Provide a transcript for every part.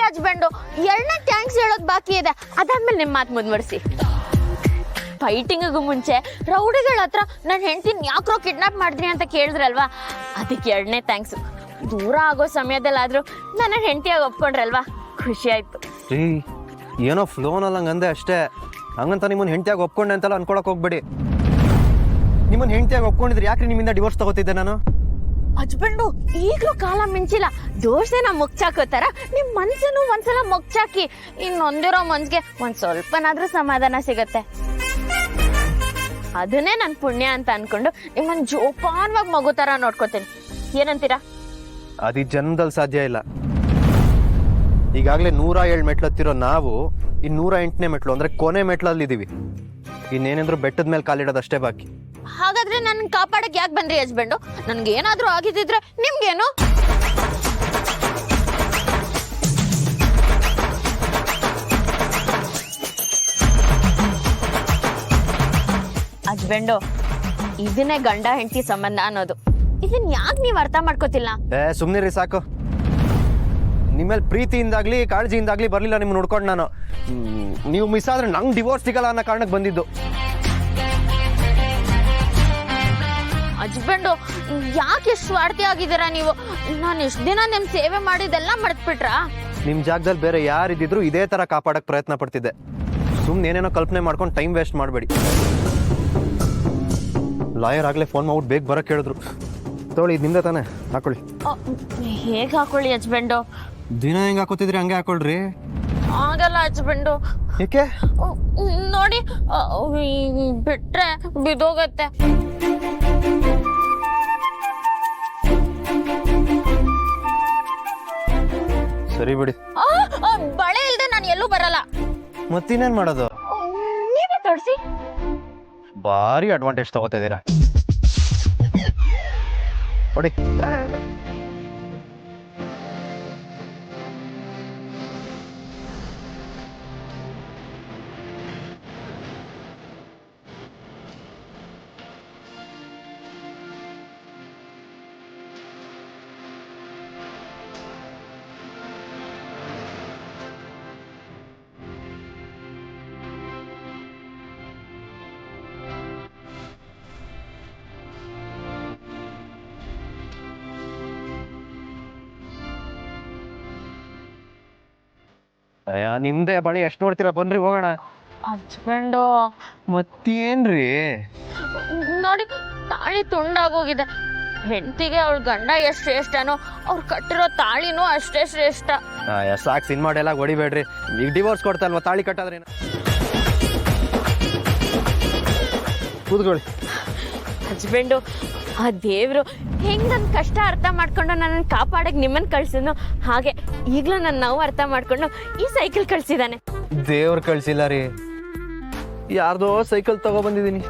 Husband. ಎರಡನೇ thanks ಹೇಳೋದು ಬಾಕಿ ಇದೆ, ಅದಾದ್ಮೇಲೆ ನಿಮ್ಮ ಮಾತು ಮುಂದುವರಿಸಿ. ಫೈಟಿಂಗಿಗೂ ಮುಂಚೆ ರೌಡಿಗಳ ಹತ್ರ ನನ್ನ ಹೆಂಡತಿನ ಯಾಕ್ರೋ ಕಿಡ್ನಾಪ್ ಮಾಡಿದ್ರಿ ಅಂತ ಕೇಳಿದ್ರಲ್ವಾ, ಅದಕ್ಕೆ ಎರಡನೇ ಥ್ಯಾಂಕ್ಸ್. ದೂರ ಆಗೋ ಸಮಯದಲ್ಲಾದ್ರೂ ನನ್ನ ಹೆಂಡತಿಯಾಗಿ ಒಪ್ಕೊಂಡ್ರಲ್ವಾ, ಖುಷಿ ಆಯ್ತು. ರೀ ಏನೋ ಫ್ಲೋನಲ್ಲಿ ಹಂಗಂದೆ ಅಷ್ಟೇ, ಹಂಗಂತ ನಿಮ್ಮನ್ನ ಹೆಂಡತಿಯಾಗಿ ಒಪ್ಕೊಂಡೆ ಅಂತೆಲ್ಲ ಅನ್ಕೊಳಕ್ ಹೋಗ್ಬೇಡಿ. ನಿಮ್ಮನ್ನ ಹೆಂಡತಿಯಾಗಿ ಒಪ್ಕೊಂಡಿದ್ರೆ ಯಾಕ್ರಿ ನಿಮ್ಮಿಂದ ಡಿವೋರ್ಸ್ ತಗೋತಿದ್ದೆ ನಾನು? ಹಸ್ಬೆಂಡು ಈಗಲೂ ಕಾಲ ಮಿಂಚಿಲ್ಲ, ದೋಸೆನ ಮುಗ್ಚಾಕೋತಾರ ನಿಮ್ ಮನ್ಸನ್ನು ಒಂದ್ಸಲ ಮುಗ್ಚಾಕಿ, ಇನ್ನೊಂದಿರೋ ಮನ್ಸ್ಗೆ ಒಂದ್ ಸ್ವಲ್ಪನಾದ್ರೂ ಸಮಾಧಾನ ಸಿಗತ್ತೆ. ಅದನ್ನೇ ನನ್ ಪುಣ್ಯ ಅಂತ ಅನ್ಕೊಂಡು ನಿಮ್ಮನ್ ಜೋಪಾನವಾಗಿ ಮಗು ತರ ನೋಡ್ಕೋತೀನಿ. ಏನಂತೀರಾ? ಅದು ಜನ್ಮದಲ್ಲಿ ಸಾಧ್ಯ ಇಲ್ಲ. ಈಗಾಗಲೇ 107 ಮೆಟ್ಲು ಹತ್ತಿರೋ ನಾವು ಇನ್ನು 108ನೇ ಮೆಟ್ಲು ಅಂದ್ರೆ ಕೊನೆ ಮೆಟ್ಲಲ್ಲಿ ಇದೀವಿ. ಇನ್ನೇನಂದ್ರು ಬೆಟ್ಟದ ಮೇಲೆ ಕಾಲಿಡೋದಷ್ಟೇ ಬಾಕಿ. ಹಾಗಾದ್ರೆ ನನ್ ಕಾಪಾಡಕ್ ಯಾಕೆ ಬಂದ್ರಿ ಹಸ್ಬೆಂಡು? ನನ್ಗೆ ಏನಾದ್ರೂ ಆಗಿದ್ದಿದ್ರೆ ನಿಮ್ಗೇನು? ಹಸ್ಬೆಂಡು, ಇದನ್ನೇ ಗಂಡ ಹೆಂಡತಿ ಸಂಬಂಧ ಅನ್ನೋದು. ಇದನ್ ಯಾಕೆ ನೀವ್ ಅರ್ಥ ಮಾಡ್ಕೋತಿಲ್ಲ? ಸುಮ್ನಿರಿ ಸಾಕು. ನಿಮ್ಮಲ್ಲಿ ಪ್ರೀತಿಯಿಂದಾಗ್ಲಿ ಕಾಳಜಿಯಿಂದಾಗ್ಲಿ ಬರ್ಲಿಲ್ಲ ನಿಮ್ಗೆ ನೋಡ್ಕೊಂಡು ನಾನು. ನೀವು ಮಿಸ್ ಆದ್ರೆ ನಂಗೆ ಡಿವೋರ್ಸ್ ಸಿಗಲ್ಲ ಅನ್ನೋ ಕಾರಣಕ್ಕೆ ಬಂದಿದ್ದು. ಹಸ್ಬೆಂಡು, ಯಾಕೆ ಎಷ್ಟು ಸ್ವಾರ್ಥಿ ಆಗಿದ್ದೀರಾ ನೀವು? ನಾನು ಇಷ್ಟು ದಿನ ನಿಮ್ ಸೇವೆ ಮಾಡಿದೆಲ್ಲ ಮರ್ತ್ಬಿಟ್ರಾ? ನಿಮ್ ಜಾಗದಲ್ಲಿ ಬೇರೆ ಯಾರಿದ್ರು ಇದೇ ತರ ಕಾಪಾಡಕ್ ಪ್ರಯತ್ನ ಪಡ್ತಿದ್ದೆ. ಸುಮ್ನೆ ಏನೇನೋ ಕಲ್ಪನೆ ಮಾಡ್ಕೊಂಡು ಟೈಮ್ ವೇಸ್ಟ್ ಮಾಡಬೇಡಿ. ಲಾಯರ್ ಆಗ್ಲೇ ಫೋನ್ ಮಾಡ್ಬಿಟ್ಟು ಬೇಗ ಬರಕ್ ಹೇಳಿದ್ರು. ತಗೊಳ್ಳಿ, ಇದು ನಿಮ್ದೆ ತಾನೆ, ಹಾಕೊಳ್ಳಿ. ಹೇಗೆ ಹಾಕೊಳ್ಳಿ ಹಸ್ಬೆಂಡು? ದಿನ ಹೆಂಗ್ ಹಾಕೋತಿದ್ರಿ ಹಂಗೆ ಹಾಕೊಳ್ರಿ. ಆಗಲ್ಲ ಹಸ್ಬೆಂಡು. ಏಕೆ? ನೋಡಿ, ಬಿಟ್ರೆ ಬಿದೋಗತ್ತೆ. ಸರಿ ಬಿಡಿ. ಬಳೆ ಇಲ್ದೆ ನಾನು ಎಲ್ಲೂ ಬರಲ್ಲ. ಮತ್ತಿನ್ನೇನ್ ಮಾಡೋದು? ನೀವೇ ತೋರಿಸಿ. ಭಾರಿ ಅಡ್ವಾಂಟೇಜ್ ತಗೋತಾ ಇದ್ದೀರಾ. ನೋಡಿ, ನಿಮ್ದೆ ಬಳಿ ಎಷ್ಟು ನೋಡ್ತೀರಾ? ಬನ್ರಿ ಹೋಗೋಣ. ಹಸ್ಬೆಂಡು, ಮತ್ತೇನ್ರಿ? ನೋಡಿ, ತಾಳಿ ತುಂಡಾಗೋಗಿದೆ. ಹೆಂಡತಿಗೆ ಅವಳ ಗಂಡ ಎಷ್ಟು ಶ್ರೇಷ್ಠನೋ ಅವ್ರು ಕಟ್ಟಿರೋ ತಾಳಿನೂ ಅಷ್ಟೇ ಶ್ರೇಷ್ಠ. ಸಾಕು, ಸಿನಿಮಾ ಡೈಲಾಗ್ ಹೊಡಿಬೇಡ್ರಿ. ಈಗ ಡಿವೋರ್ಸ್ ಕೊಡ್ತಾ ಅಲ್ವಾ, ತಾಳಿ ಕಟ್ಟಾದ್ರೇನು? ಕೂತ್ಕೊಳ್ಳಿ. ಹಸ್ಬೆಂಡು, ಆ ದೇವ್ರು ಹೆಂಗ್ ನನ್ ಕಷ್ಟ ಅರ್ಥ ಮಾಡ್ಕೊಂಡು ನನ್ನ ಕಾಪಾಡಕ್ ನಿಮ್ಮನ್ ಕಳ್ಸಿದ್ನು, ಹಾಗೆ ಈಗ್ಲೂ ನನ್ನ ನೋವು ಅರ್ಥ ಮಾಡ್ಕೊಂಡು ಈ ಸೈಕಲ್ ಕಳ್ಸಿದಾನೆ. ದೇವ್ರು ಕಳ್ಸಿಲ್ಲ ರೀ, ಯಾರ್ದೋ ಸೈಕಲ್ ತಗೋ ಬಂದಿದ್ದೀನಿ.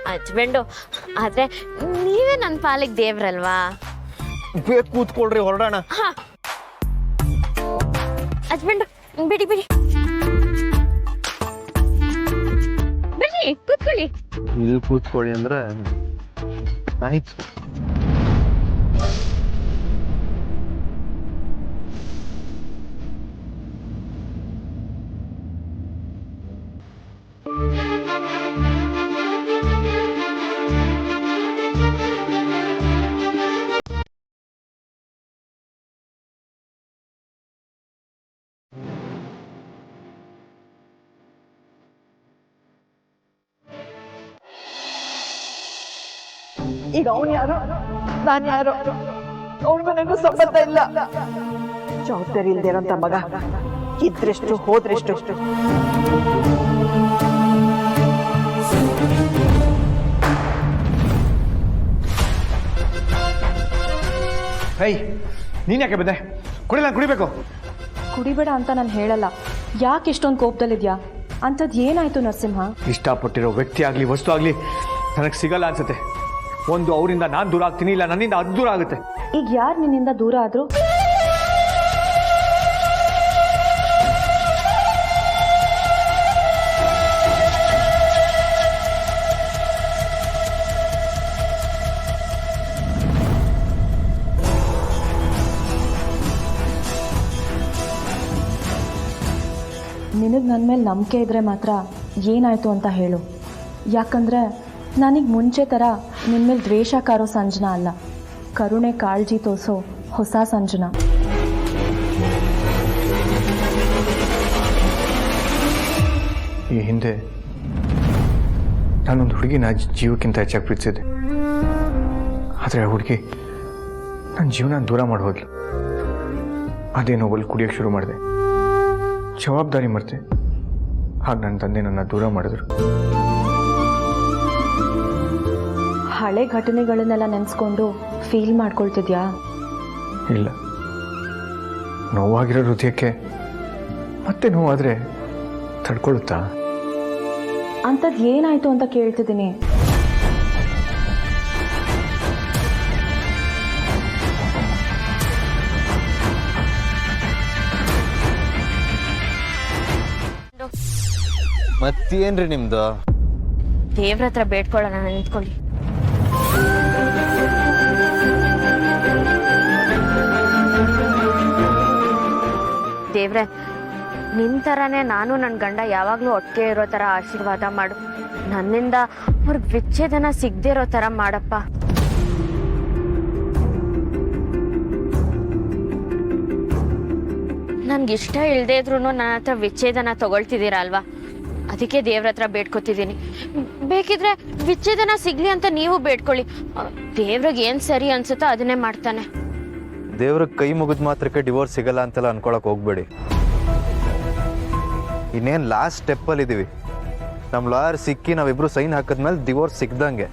ಹಸ್ಬೆಂಡು, ಆದ್ರೆ ನೀವೇ ನನ್ನ ಪಾಲಿಗೆ ದೇವ್ರಲ್ವಾ? ಬೇಗ ಕೂತ್ಕೊಳ್ರಿ, ಹೊರಡೋಣ. ಹಸ್ಬೆಂಡು, ಬಿಡಿ ಬಿಡಿ, ಬನ್ನಿ ಕೂತ್ಕೊಳ್ಳಿ. ಇಲ್ಲಿ ಕೂತ್ಕೊಳ್ಳಿ ಅಂದ್ರೆ ಆಯ್ತು. ಈಗ ಅವನು ಯಾರು, ನಾನು ಯಾರು? ಅವನ ಮನೆಗೂ ಸಂಬಂಧ ಇಲ್ಲ. ಜವಾಬ್ದಾರಿ ಇಲ್ದಿರೋಂಥ ಮಗ ಇದ್ರೆಷ್ಟು ಹೋದ್ರೆಷ್ಟು. ಹೈ, ನೀನ್ ಯಾಕೆ ಬಂದೆ? ಕುಡಿಲ್ಲ, ಕುಡಿಬೇಕು. ಕುಡಿಬೇಡ ಅಂತ ನಾನು ಹೇಳಲ್ಲ. ಯಾಕೆ ಇಷ್ಟೊಂದು ಕೋಪದಲ್ಲಿದ್ಯಾ? ಅಂಥದ್ದು ಏನಾಯ್ತು ನರಸಿಂಹ? ಇಷ್ಟಪಟ್ಟಿರೋ ವ್ಯಕ್ತಿ ಆಗ್ಲಿ ವಸ್ತು ಆಗ್ಲಿ ನನಗೆ ಸಿಗಲ್ಲ ಅನ್ಸುತ್ತೆ. ಒಂದು ಅವರಿಂದ ನಾನು ದೂರ ಆಗ್ತೀನಿ, ಇಲ್ಲ ನನ್ನಿಂದ ಅದು ದೂರ ಆಗುತ್ತೆ. ಈಗ ಯಾರು ನಿನ್ನಿಂದ ದೂರ ಆದ್ರು? ನಿನಗೆ ನನ್ನ ಮೇಲೆ ನಂಬಿಕೆ ಇದ್ದರೆ ಮಾತ್ರ ಏನಾಯಿತು ಅಂತ ಹೇಳು. ಯಾಕಂದರೆ ನನಗೆ ಮುಂಚೆ ಥರ ನಿನ್ನ ಮೇಲೆ ದ್ವೇಷ ಕಾರೋ ಸಂಜನಾ ಅಲ್ಲ, ಕರುಣೆ ಕಾಳಜಿ ತೋರಿಸೋ ಹೊಸ ಸಂಜನಾ. ಈ ಹಿಂದೆ ನಾನೊಂದು ಹುಡುಗಿನ ಜೀವಕ್ಕಿಂತ ಹೆಚ್ಚಾಗಿ ಪ್ರೀತಿಸಿದ್ದೆ. ಆದರೆ ಆ ಹುಡುಗಿ ನನ್ನ ಜೀವನ ದೂರ ಮಾಡಿ ಹೋದ್ಲು. ಅದೇ ನೋವಲ್ಲಿ ಕುಡಿಯೋಕ್ಕೆ ಶುರು ಮಾಡಿದೆ. ಜವಾಬ್ದಾರಿ ಮರೆತೆ. ಹಾಗೆ ನನ್ನ ತಂದೆ ನನ್ನ ದೂರ ಮಾಡಿದ್ರು. ಹಳೆ ಘಟನೆಗಳನ್ನೆಲ್ಲ ನೆನೆಸ್ಕೊಂಡು ಫೀಲ್ ಮಾಡ್ಕೊಳ್ತಿದ್ಯಾ? ಇಲ್ಲ, ನೋವಾಗಿರೋ ಹೃದಯಕ್ಕೆ ಮತ್ತೆ ನೋವಾದರೆ ತಡ್ಕೊಳುತ್ತಾ? ಅಂಥದ್ದು ಏನಾಯಿತು ಅಂತ ಕೇಳ್ತಿದ್ದೀನಿ. ಮತ್ತೇನ್ರಿ ನಿಮ್ದು? ದೇವ್ರ ಹತ್ರ ಬೇಡ್ಕೊಳ್ಳೋಣ, ನಿಂತ್ಕೊಳ್ಳಿ. ದೇವ್ರೆ, ನಿನ್ ಥರನೇ ನಾನು ನನ್ನ ಗಂಡ ಯಾವಾಗಲೂ ಒಟ್ಟಿಗೆ ಇರೋ ಥರ ಆಶೀರ್ವಾದ ಮಾಡು. ನನ್ನಿಂದ ಅವ್ರಿಗೆ ವಿಚ್ಛೇದನ ಸಿಗದೆ ಇರೋ ಥರ ಮಾಡಪ್ಪ. ನನ್ಗಿಷ್ಟ ಇಲ್ಲದೆ ಇದ್ರೂ ನನ್ನ ಹತ್ರ ವಿಚ್ಛೇದನ ತಗೊಳ್ತಿದ್ದೀರಾ ಅಲ್ವಾ? ಅದಕ್ಕೆ ದೇವ್ರ ಹತ್ರ ಬೇಡ್ಕೊತಿದ್ದೀನಿ. ಬೇಕಿದ್ರೆ ವಿಚ್ಛೇದನ ಸಿಗ್ಲಿ ಅಂತ ನೀವು ಬೇಡ್ಕೊಳ್ಳಿ. ದೇವ್ರಿಗೆ ಏನು ಸರಿ ಅನ್ಸುತ್ತೋ ಅದನ್ನೇ ಮಾಡ್ತಾನೆ. ದೇವ್ರಿಗೆ ಕೈ ಮುಗಿದ ಮಾತ್ರಕ್ಕೆ ಡಿವೋರ್ಸ್ ಸಿಗಲ್ಲ ಅಂತೆಲ್ಲ ಅನ್ಕೊಳಕ್ ಹೋಗ್ಬೇಡಿ. ಇನ್ನೇನು ಲಾಸ್ಟ್ ಸ್ಟೆಪ್ಪಲ್ಲಿ ಇದ್ದೀವಿ. ನಮ್ಮ ಲಾಯರ್ ಸಿಕ್ಕಿ ನಾವಿಬ್ರು ಸೈನ್ ಹಾಕಿದ್ಮೇಲೆ ಡಿವೋರ್ಸ್ ಸಿಗ್ದಂಗೆ.